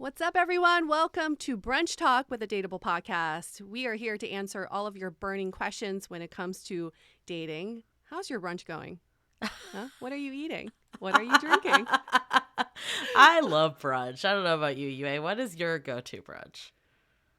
What's up, everyone? Welcome to Brunch Talk with a Dateable podcast. We are here to answer all of your burning questions when it comes to dating. How's your brunch going? Huh? What are you eating? What are you drinking? I love brunch. I don't know about you, Yue. What is your go-to brunch?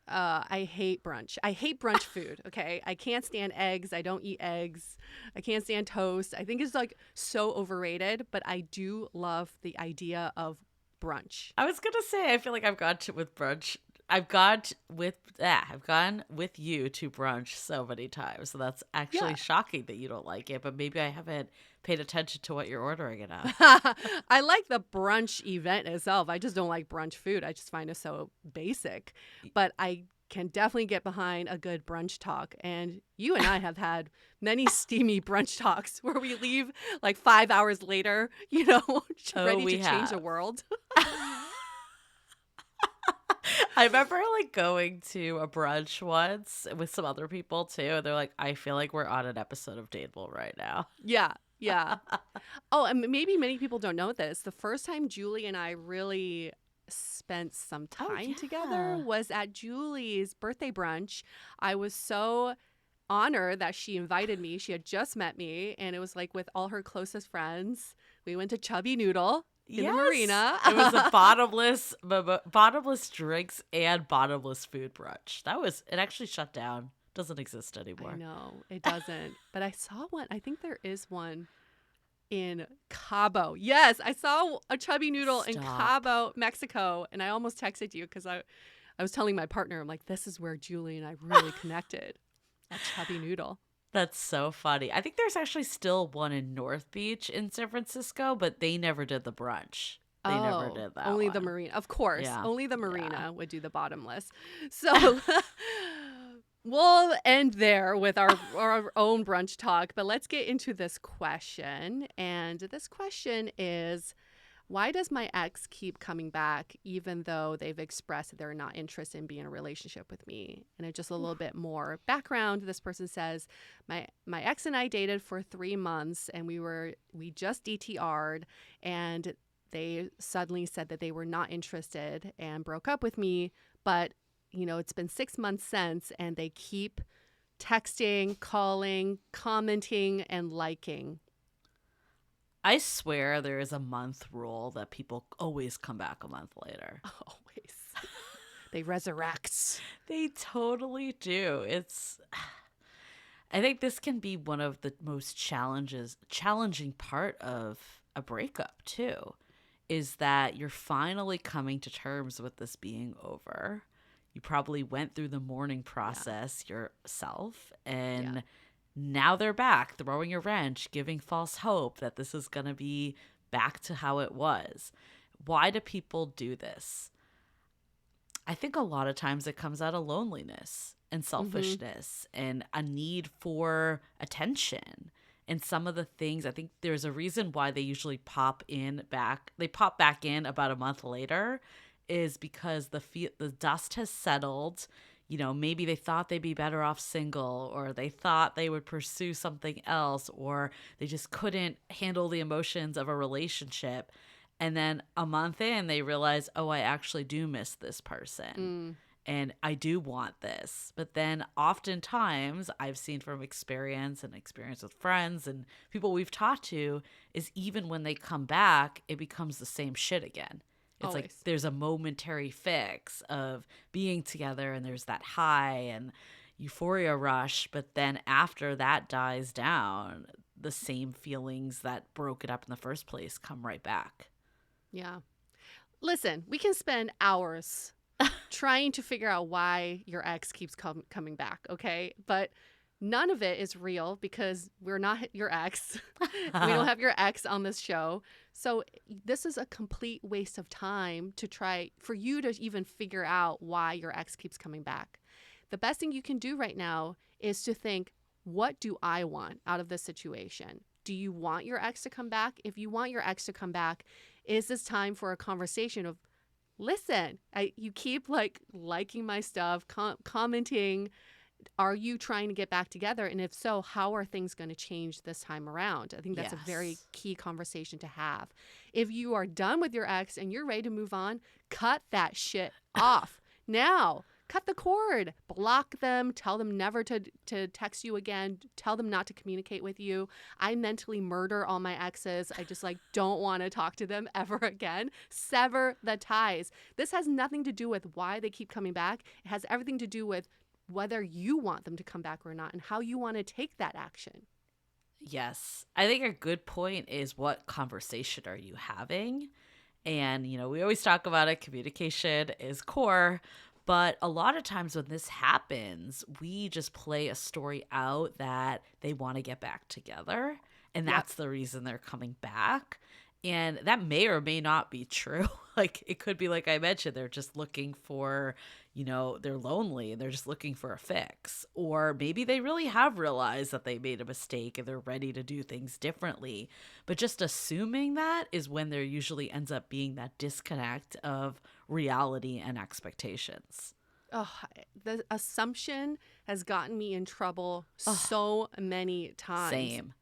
I hate brunch. I hate brunch food, okay? I can't stand eggs. I don't eat eggs. I can't stand toast. I think it's like so overrated, but I do love the idea of brunch. I was gonna say I feel like I've gone with brunch. I've gone with you to brunch so many times. So that's actually Yeah. shocking that you don't like it, but maybe I haven't paid attention to what you're ordering it of. I like the brunch event itself. I just don't like brunch food. I just find it so basic. But I can definitely get behind a good brunch talk. And you and I have had many steamy brunch talks where we leave like 5 hours later, ready We to change the have. world. I remember like going to a brunch once with some other people too, and they're like, I feel like we're on an episode of Dateable right now. Yeah. Yeah. Oh, and maybe many people don't know this. The first time Julie and I really spent some Oh time together yeah. was at Julie's birthday brunch. I was so honored that she invited me. She had just met me, and it was like with all her closest friends. We went to Chubby Noodle in the Yes. marina. It was a bottomless drinks and bottomless food brunch. It actually shut down. Doesn't exist I anymore. know it doesn't, but I saw one. I think there is one in Cabo. Yes, I saw a Chubby Noodle in Stop. Cabo, Mexico, and I almost texted you because I was telling my partner, I'm like, this is where Julie and I really connected. A Chubby Noodle. That's so funny. I think there's actually still one in North Beach in San Francisco, but they never did the brunch. They never Oh, did that only the one. marina. Of course, Yeah. only the Yeah. marina would do the bottomless. So we'll end there with our own brunch talk, but let's get into this question. And this question is, why does my ex keep coming back even though they've expressed that they're not interested in being in a relationship with me? And just a little bit more background. This person says, my ex and I dated for 3 months, and we just DTR'd, and they suddenly said that they were not interested and broke up with me. But it's been 6 months since, and they keep texting, calling, commenting, and liking. I swear there is a month rule that people always come back a month later. Always. They resurrect. They totally do. I think this can be one of the most challenging part of a breakup too, is that you're finally coming to terms with this being over. You probably went through the mourning process yourself, Yeah. and now they're back, throwing a wrench, giving false hope that this is going to be back to how it was. Why do people do this? I think a lot of times it comes out of loneliness and Mm-hmm. selfishness and a need for attention. And some of the things, I think there's a reason why they usually pop back in about a month later, is because the dust has settled. Maybe they thought they'd be better off single, or they thought they would pursue something else, or they just couldn't handle the emotions of a relationship. And then a month in, they realize, oh, I actually do miss this person. Mm. And I do want this. But then oftentimes, I've seen from experience with friends and people we've talked to, is even when they come back, it becomes the same shit again. It's like Always. there's a momentary fix of being together, and there's that high and euphoria rush. But then after that dies down, the same feelings that broke it up in the first place come right back. Yeah. Listen, we can spend hours trying to figure out why your ex keeps coming back, okay? But none of it is real because we're not your ex. We don't have your ex on this show. So this is a complete waste of time to try for you to even figure out why your ex keeps coming back. The best thing you can do right now is to think, what do I want out of this situation? Do you want your ex to come back? If you want your ex to come back, is this time for a conversation of, listen, you keep liking my stuff, commenting, are you trying to get back together? And if so, how are things going to change this time around? I think that's a very Yes. key conversation to have. If you are done with your ex and you're ready to move on, cut that shit off now. Cut the cord, block them, tell them never to text you again, tell them not to communicate with you. I mentally murder all my exes. I just like don't want to talk to them ever again. Sever the ties. This has nothing to do with why they keep coming back. It has everything to do with whether you want them to come back or not and how you want to take that action. Yes. I think a good point is, what conversation are you having? And, we always talk about it. Communication is core. But a lot of times when this happens, we just play a story out that they want to get back together. And Yep. that's the reason they're coming back. And that may or may not be true. Like, it could be, like I mentioned, they're just looking for, they're lonely and they're just looking for a fix. Or maybe they really have realized that they made a mistake and they're ready to do things differently. But just assuming that is when there usually ends up being that disconnect of reality and expectations. Oh, the assumption has gotten me in trouble so many times. Same.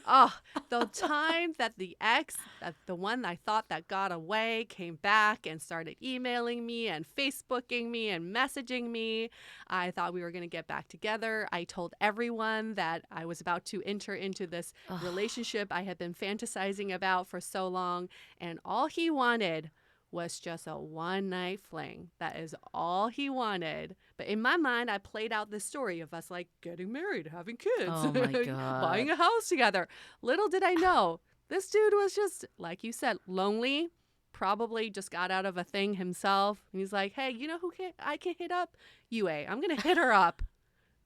Oh, the time that the ex, that the one I thought that got away, came back and started emailing me and Facebooking me and messaging me. I thought we were going to get back together. I told everyone that I was about to enter into this relationship I had been fantasizing about for so long. And all he wanted was just a one-night fling. That is all he wanted. But in my mind, I played out this story of us like getting married, having kids, Oh my God. buying a house together. Little did I know, this dude was just, like you said, lonely, probably just got out of a thing himself. And he's like, hey, you know who I can hit up? Yue. I'm going to hit her up.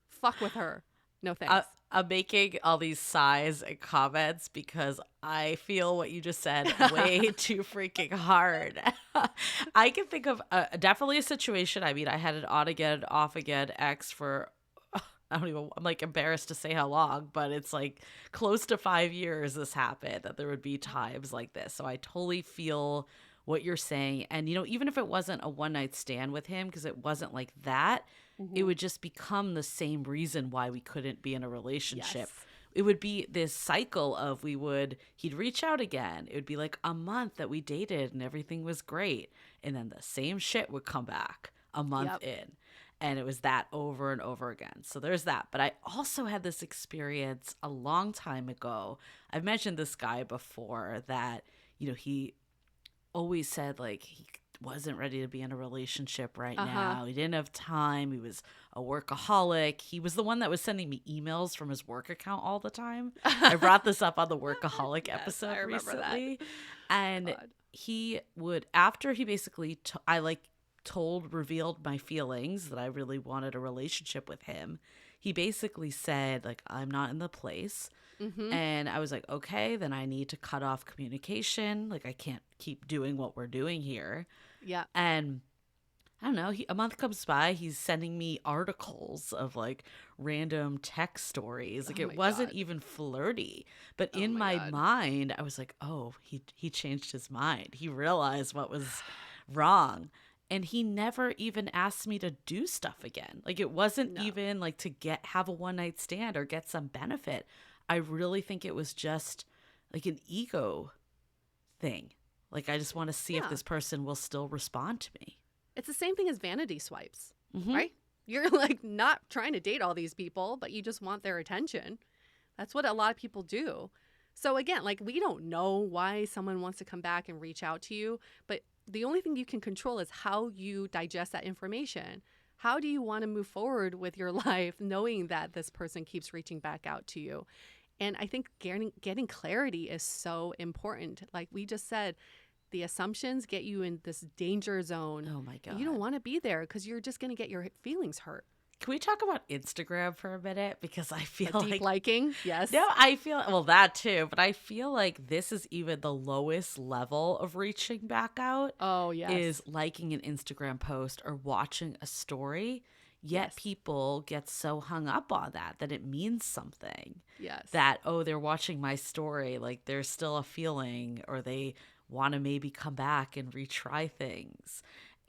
Fuck with her. No thanks. I'm making all these sighs and comments because I feel what you just said way too freaking hard. I can think of definitely a situation. I mean, I had an on again, off again ex for, I'm like embarrassed to say how long, but it's like close to 5 years this happened, that there would be times like this. So I totally feel what you're saying. And, even if it wasn't a one night stand with him, because it wasn't like that, it would just become the same reason why we couldn't be in a relationship. Yes. It would be this cycle of he'd reach out again. It would be like a month that we dated and everything was great. And then the same shit would come back a month in. And it was that over and over again. So there's that. But I also had this experience a long time ago. I've mentioned this guy before that, he always said like he wasn't ready to be in a relationship right now. He didn't have time. He was a workaholic. He was the one that was sending me emails from his work account all the time. I brought this up on the workaholic episode recently. That. And God. he would, after he basically, revealed my feelings that I really wanted a relationship with him. He basically said like, I'm not in the place. And I was like, okay, then I need to cut off communication. Like, I can't keep doing what we're doing here. Yeah. And I don't know, a month comes by, he's sending me articles of like random tech stories. Like, it wasn't even flirty. But in my mind, I was like, oh, he changed his mind. He realized what was wrong. And he never even asked me to do stuff again. Like, it wasn't even like to have a one night stand or get some benefit. I really think it was just like an ego thing. Like, I just want to see if this person will still respond to me. It's the same thing as vanity swipes, right? You're like not trying to date all these people, but you just want their attention. That's what a lot of people do. So again, like, we don't know why someone wants to come back and reach out to you, but the only thing you can control is how you digest that information. How do you want to move forward with your life knowing that this person keeps reaching back out to you? And I think getting clarity is so important. Like we just said, the assumptions get you in this danger zone. Oh my God. You don't want to be there because you're just going to get your feelings hurt. Can we talk about Instagram for a minute? Because I feel Deep liking, yes. No, I feel, well, that too, but I feel like this is even the lowest level of reaching back out. Oh, yes. Is liking an Instagram post or watching a story. Yet people get so hung up on that it means something. Yes. That, oh, they're watching my story, like there's still a feeling, or they want to maybe come back and retry things.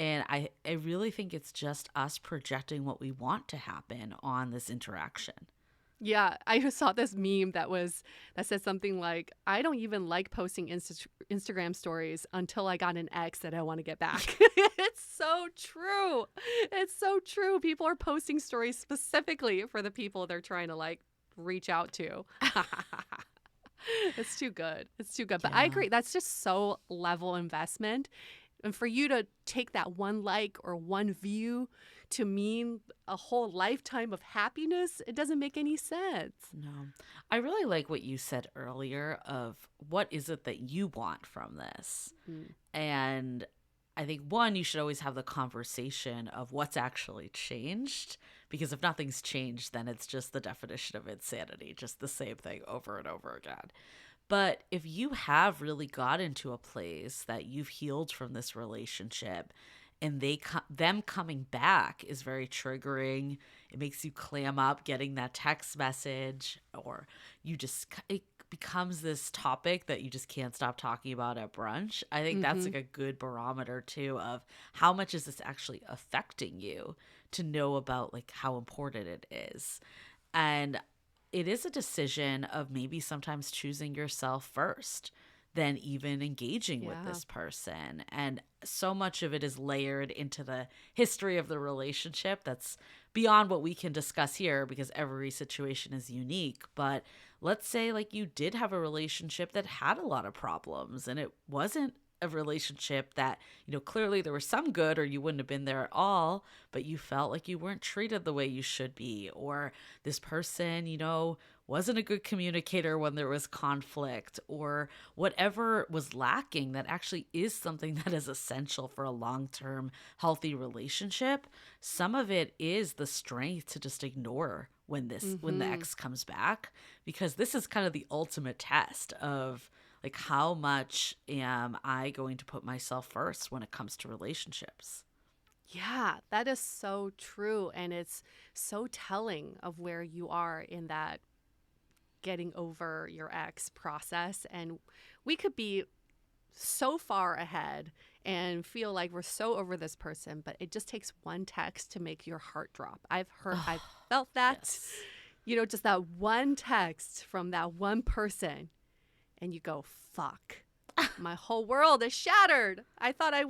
And I really think it's just us projecting what we want to happen on this interaction. Yeah, I just saw this meme that said something like, "I don't even like posting Instagram stories until I got an ex that I want to get back." It's so true. It's so true. People are posting stories specifically for the people they're trying to like reach out to. It's too good. It's too good. But I Yeah. agree. That's just so level investment. And for you to take that one like or one view to mean a whole lifetime of happiness, it doesn't make any sense. No. I really like what you said earlier of what is it that you want from this? Mm. And I think one, you should always have the conversation of what's actually changed. Because if nothing's changed, then it's just the definition of insanity, just the same thing over and over again. But if you have really got into a place that you've healed from this relationship and them coming back is very triggering, it makes you clam up getting that text message, or it becomes this topic that you just can't stop talking about at brunch. I think that's Mm-hmm. like a good barometer too of how much is this actually affecting you, to know about like how important it is. And it is a decision of maybe sometimes choosing yourself first than even engaging with Yeah. this person. And so much of it is layered into the history of the relationship that's beyond what we can discuss here because every situation is unique. But let's say like you did have a relationship that had a lot of problems and it wasn't a relationship that, clearly there was some good or you wouldn't have been there at all, but you felt like you weren't treated the way you should be, or this person, wasn't a good communicator when there was conflict, or whatever was lacking that actually is something that is essential for a long-term healthy relationship. Some of it is the strength to just ignore when the Mm-hmm. ex comes back, because this is kind of the ultimate test of like, how much am I going to put myself first when it comes to relationships? Yeah, that is so true. And it's so telling of where you are in that getting over your ex process. And we could be so far ahead and feel like we're so over this person, but it just takes one text to make your heart drop. I've Oh, felt that, yes. just that one text from that one person, and you go, fuck, my whole world is shattered. I thought I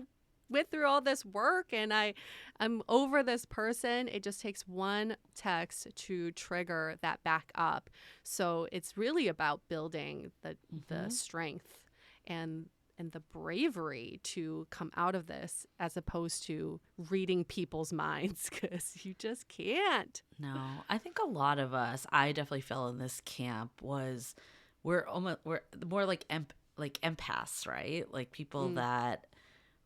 went through all this work and I'm over this person. It just takes one text to trigger that back up. So it's really about building the Hmm. strength and the bravery to come out of this, as opposed to reading people's minds, because you just can't. No, I think a lot of us, I definitely fell in this camp, was we're more like like empaths, right? Like people Mm, that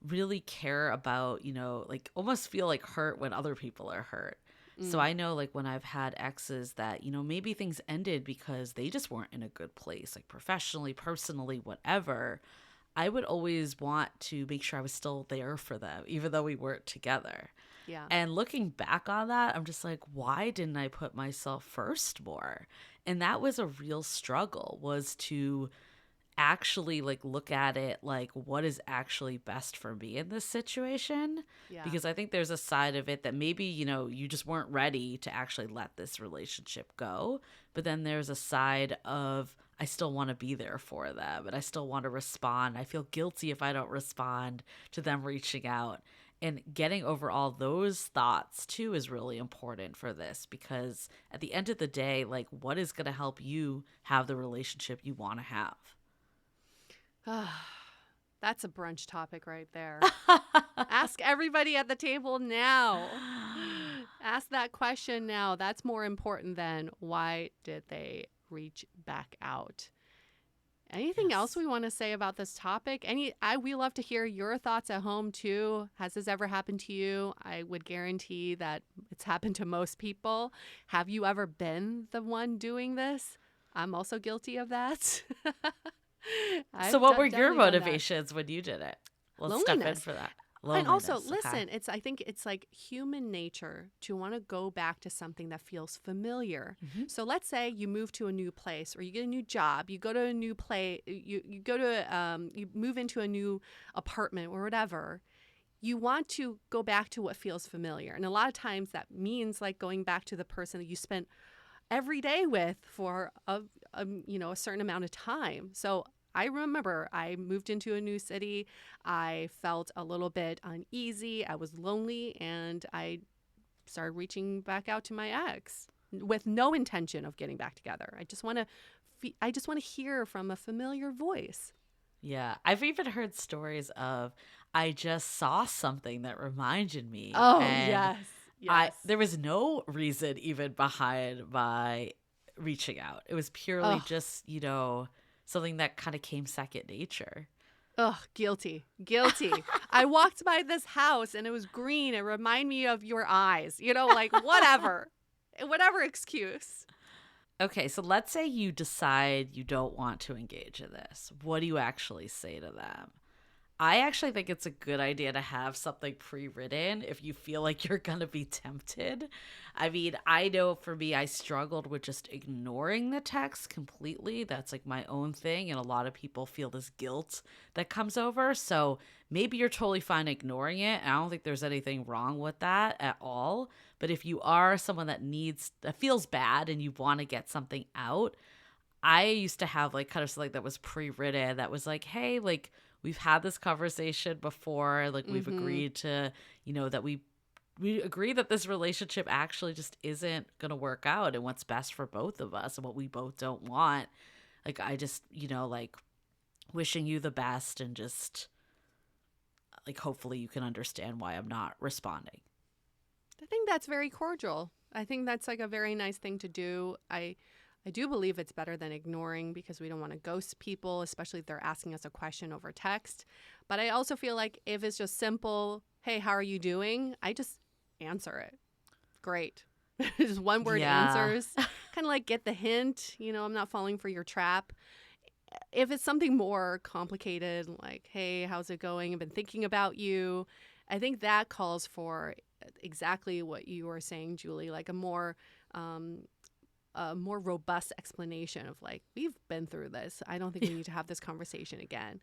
really care about, like almost feel like hurt when other people are hurt. So mm, I know like when I've had exes that, maybe things ended because they just weren't in a good place, like professionally, personally, whatever. I would always want to make sure I was still there for them, even though we weren't together. yeah. And looking back on that, I'm just like, why didn't I put myself first more? And that was a real struggle, was to actually like look at it like what is actually best for me in this situation, Yeah. because I think there's a side of it that maybe you just weren't ready to actually let this relationship go, but then there's a side of I still want to be there for them and I still want to respond. I feel guilty if I don't respond to them reaching out, and getting over all those thoughts too is really important for this, because at the end of the day, like, what is going to help you have the relationship you want to have? That's a brunch topic right there. Ask everybody at the table now. Ask that question now. That's more important than why did they reach back out. Anything else Yes. we want to say about this topic? We love to hear your thoughts at home too. Has this ever happened to you? I would guarantee that it's happened to most people. Have you ever been the one doing this? I'm also guilty of that. So, I've what were your definitely done that. motivations when you did it? Let's step in Loneliness. for that. And also, Loneliness. Okay. listen, I think it's like human nature to want to go back to something that feels familiar. Hmm. So let's say you move to a new place, or you get a new job, you go to a new place, you go to you move into a new apartment or whatever. you want to go back to what feels familiar. And a lot of times that means like going back to the person that you spent every day with for a certain amount of time. So I remember I moved into a new city. I felt a little bit uneasy. I was lonely, and I started reaching back out to my ex with no intention of getting back together. I just want to hear from a familiar voice. Yeah, I've even heard stories of I just saw something that reminded me, Oh, and yes. I Yes. there was no reason even behind my reaching out. It was purely Oh, just, something that kind of came second nature. ugh, guilty. Guilty. I walked by this house and it was green. It reminded me of your eyes. Like whatever. Whatever excuse. Okay, so let's say you decide you don't want to engage in this. What do you actually say to them? I actually think it's a good idea to have something pre-written if you feel like you're going to be tempted. I mean, I know for me, I struggled with just ignoring the text completely. That's like my own thing. And a lot of people feel this guilt that comes over. So maybe you're totally fine ignoring it. I don't think there's anything wrong with that at all. But if you are someone that feels bad and you want to get something out, I used to have like kind of something that was pre-written that was like, hey, like, we've had this conversation before, like we've Mm-hmm. agreed to, that we agree that this relationship actually just isn't going to work out and what's best for both of us and what we both don't want. Like I just, like wishing you the best and just like hopefully you can understand why I'm not responding. I think that's very cordial. I think that's like a very nice thing to do. I do believe it's better than ignoring because we don't want to ghost people, especially if they're asking us a question over text. But I also feel like if it's just simple, hey, how are you doing? I just answer it. Great. Just one word Yeah. answers. Kind of like get the hint, I'm not falling for your trap. If it's something more complicated, like, hey, how's it going? I've been thinking about you. I think that calls for exactly what you were saying, Julie, like um, a more robust explanation of like, we've been through this. I don't think we need to have this conversation again.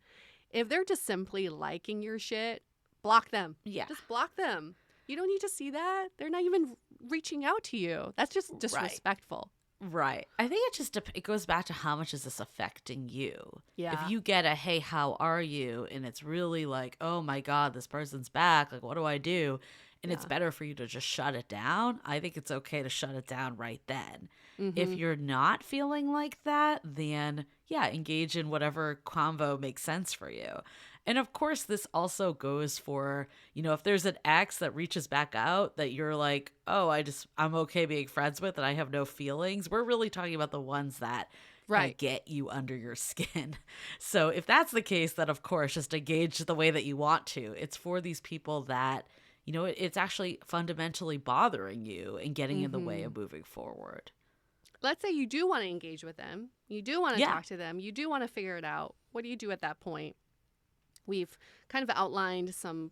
If they're just simply liking your shit, block them. Yeah. Just block them. You don't need to see that. They're not even reaching out to you. That's just Right. disrespectful. Right. I think it goes back to how much is this affecting you. If Yeah. you get a hey, how are you? And it's really like, oh my God, this person's back. Like, what do I do? And it's Yeah. better for you to just shut it down. I think it's okay to shut it down right then. If Mm-hmm. you're not feeling like that, then yeah, engage in whatever convo makes sense for you. And of course, this also goes for, if there's an ex that reaches back out that you're like, oh, I'm okay being friends with and I have no feelings. We're really talking about the ones that kind of Right. get you under your skin. So if that's the case, then of course, just engage the way that you want to. It's for these people that, it's actually fundamentally bothering you and getting in the way Mm-hmm. of moving forward. Let's say you do want to engage with them. You do want to Yeah. talk to them. You do want to figure it out. What do you do at that point? We've kind of outlined some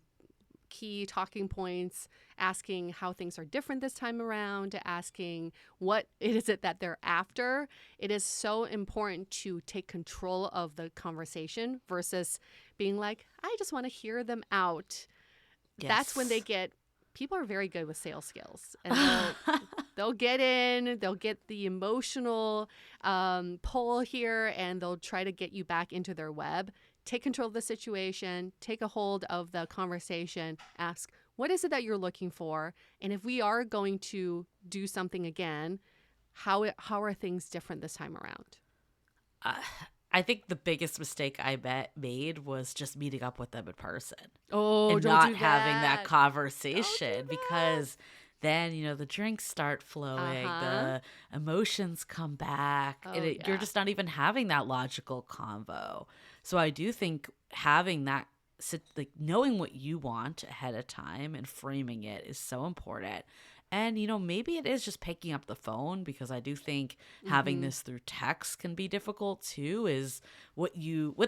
key talking points, asking how things are different this time around, asking what is it that they're after. It is so important to take control of the conversation versus being like, I just want to hear them out. That's when Yes. people are very good with sales skills, and they'll get in, they'll get the emotional pull here, and they'll try to get you back into their web. Take control of the situation, take a hold of the conversation, ask, what is it that you're looking for? And if we are going to do something again, how are things different this time around? Uh, I think the biggest mistake made was just meeting up with them in person Oh, and don't not do having that that. Don't do conversation that. because then, the drinks start flowing, Uh-huh. the emotions come back, and Oh, you're yeah. just not even having that logical convo. So I do think having that, like knowing what you want ahead of time and framing it is so important. And, maybe it is just picking up the phone because I do think having Mm-hmm. this through text can be difficult too, is what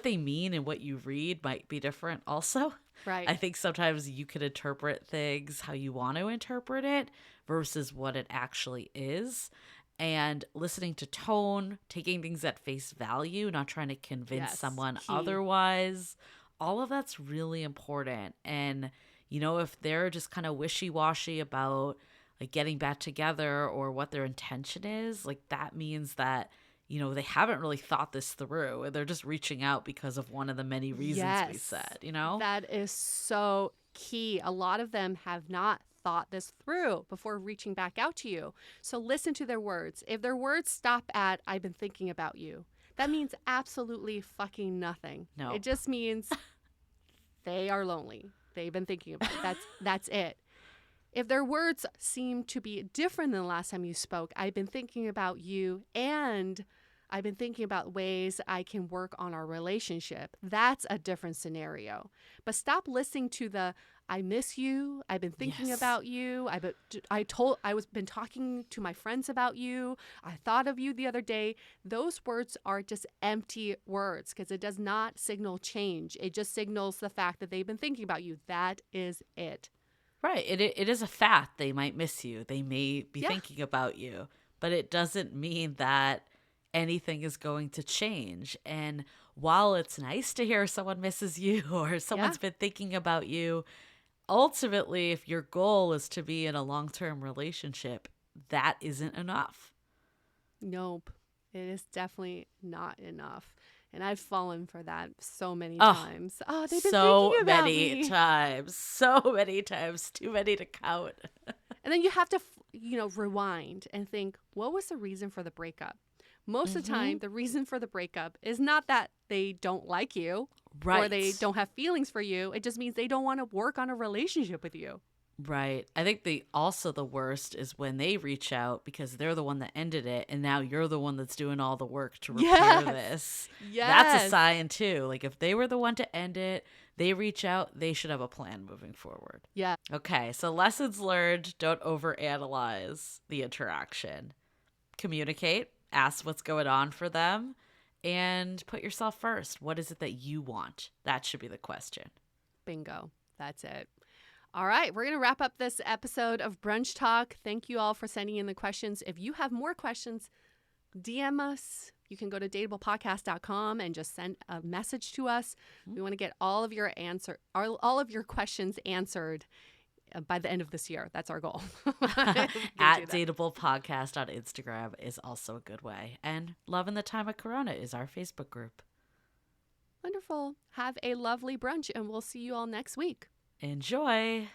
they mean and what you read might be different also. Right. I think sometimes you can interpret things how you want to interpret it versus what it actually is. And listening to tone, taking things at face value, not trying to convince Yes. someone Key. otherwise, all of that's really important. And, If they're just kind of wishy-washy about like getting back together or what their intention is, like that means that they haven't really thought this through. They're just reaching out because of one of the many reasons we Yes, said. that is so key. A lot of them have not thought this through before reaching back out to you. So listen to their words. If their words stop at, I've been thinking about you, that means absolutely fucking nothing. No. It just means they are lonely. They've been thinking about it. That's it. If their words seem to be different than the last time you spoke, I've been thinking about you and I've been thinking about ways I can work on our relationship. That's a different scenario. But stop listening to the I miss you. I've been thinking Yes. about you. Been talking to my friends about you. I thought of you the other day. Those words are just empty words because it does not signal change. It just signals the fact that they've been thinking about you. That is it. Right. It is a fact. They might miss you. They may be thinking about you, but it doesn't mean that anything is going to change. And while it's nice to hear someone misses you or someone's been thinking about you, ultimately, if your goal is to be in a long-term relationship, that isn't enough. Nope. It is definitely not enough. And I've fallen for that so many times. Oh, they've been thinking about me. So many times, too many to count. And then you have to, rewind and think, what was the reason for the breakup? Most of the time, the reason for the breakup is not that they don't like you or they don't have feelings for you. It just means they don't want to work on a relationship with you. Right. I think the worst is when they reach out because they're the one that ended it and now you're the one that's doing all the work to repair this. Yes. That's a sign too. Like if they were the one to end it, they reach out, they should have a plan moving forward. Yeah. Okay, so lessons learned, don't overanalyze the interaction. Communicate, ask what's going on for them, and put yourself first. What is it that you want? That should be the question. Bingo. That's it. All right, we're going to wrap up this episode of Brunch Talk. Thank you all for sending in the questions. If you have more questions, DM us. You can go to dateablepodcast.com and just send a message to us. We want to get all of your questions answered by the end of this year. That's our goal. At Dateable Podcast on Instagram is also a good way. And Love in the Time of Corona is our Facebook group. Wonderful. Have a lovely brunch, and we'll see you all next week. Enjoy.